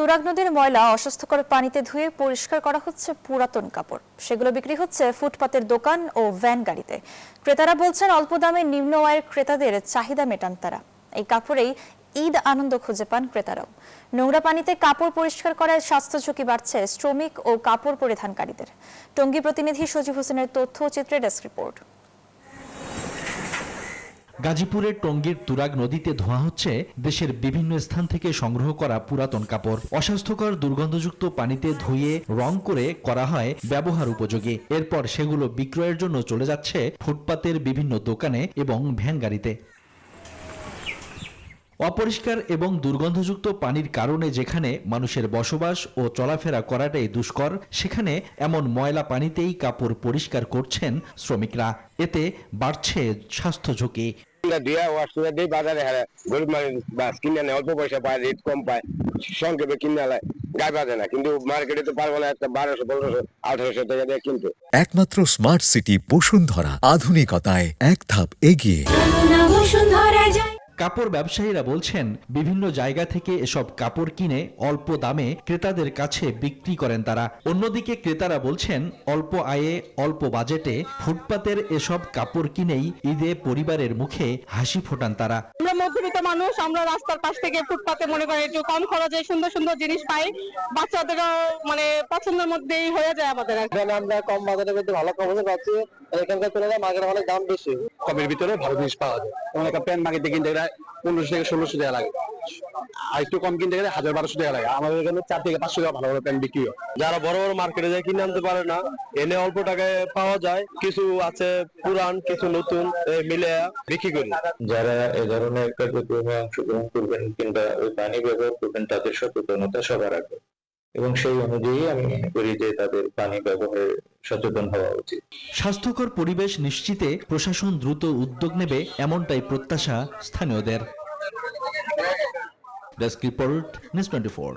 তুরাগ নদীর ময়লা অস্বাস্থ্যকর পানিতে ধুয়ে পরিষ্কার করা হচ্ছে পুরাতন কাপড়। সেগুলো বিক্রি হচ্ছে ফুটপাতের দোকান ও ভ্যান গাড়িতে। ক্রেতারা বলছেন অল্প দামে নিম্ন আয়ের ক্রেতাদের চাহিদা মেটান তারা। এই কাপড়েই ঈদ আনন্দ খুঁজে পান ক্রেতারাও। নোংরা পানিতে কাপড় পরিষ্কার করায় স্বাস্থ্য ঝুঁকি বাড়ছে শ্রমিক ও কাপড় পরিধানকারীদের। টঙ্গী প্রতিনিধি সজীব হোসেনের তথ্য ও চিত্রে ডেস্ক রিপোর্ট। গাজীপুরের টঙ্গীর তুরাগ নদীতে ধোয়া হচ্ছে দেশের বিভিন্ন স্থান থেকে সংগ্রহ করা পুরাতন কাপড়। অস্বাস্থ্যকর দুর্গন্ধযুক্ত পানিতে ধুয়ে রং করে করা হয় ব্যবহার উপযোগী। এরপর সেগুলো বিক্রয়ের জন্য চলে যাচ্ছে ফুটপাতের বিভিন্ন দোকানে এবং ভ্যান গাড়িতে। অপরিষ্কার এবং দুর্গন্ধযুক্ত পানির কারণে যেখানে মানুষের বসবাস ও চলাফেরা করাটাই দুষ্কর, সেখানে এমন ময়লা পানিতেই কাপড় পরিষ্কার করছেন শ্রমিকরা। এতে বাড়ছে স্বাস্থ্য ঝুঁকি। বাজারে গরিব মানুষ বাস কিনে নেয়, অল্প পয়সা পায়, রেট কম পায়, সংক্ষেপে কিনে নেয়, গায়ে বাজে না। কিন্তু মার্কেটে তো পারবো না, একটা 1200, 1500, 1800 টাকা দিয়ে কিনতে। একমাত্র স্মার্ট সিটি বসুন্ধরা, আধুনিকতায় এক ধাপ এগিয়ে। কাপড় ব্যবসায়ীরা বলছেন বিভিন্ন জায়গা থেকে এসব কাপড় কিনে অল্প দামে ক্রেতাদের কাছে বিক্রি করেন তারা। অন্যদিকে ক্রেতারা বলছেন অল্প আয়ে অল্প বাজেটে ফুটপাতের এসব কাপড় কিনেই ঈদে পরিবারের মুখে হাসি ফোটান তারা। আমরা মধ্যবিত্ত মানুষ, আমরা রাস্তার পাশ থেকে ফুটপাতে মনে করি একটু কম খরচে সুন্দর সুন্দর জিনিস পাই, বাচ্চাদেরও মানে পছন্দের মধ্যেই হয়ে যায় আমাদের। এখানে আমরা কম বাজারের মধ্যে ভালো কাপড় পাচ্ছি, এখানকার তুলনায় মার্কেটে অনেক দাম বেশি। কমের ভিতরে ভালো জিনিস পাওয়া যায়। যেমন একটা প্যান্ট মার্কেটে কিনতে গেলে 1500 থেকে 1600 টাকা লাগে, আর একটু কম কিনতে গেলে 1000-1200 টাকা লাগে। আমাদের এখানে 4 থেকে 500 টাকা ভালো ভালো প্যান্ট বিক্রি হয়। যারা বড় বড় মার্কেটে যায় কিনে আনতে পারে না, এনে অল্প টাকায় পাওয়া যায়। কিছু আছে পুরান, কিছু নতুন, মিলে বিক্রি করি। যারা এ ধরনের কার্যক্রমে অংশগ্রহণ করবেন কিংবা ওই পানি ব্যবহার করবেন, তাদের সচেতনতা সবার আগে, এবং সেই অনুযায়ী আমি মনে করি যে তাদের পানি ব্যবহারে সচেতন হওয়া উচিত। স্বাস্থ্যকর পরিবেশ নিশ্চিতে প্রশাসন দ্রুত উদ্যোগ নেবে, এমনটাই প্রত্যাশা স্থানীয়দের। Desk report, news 24।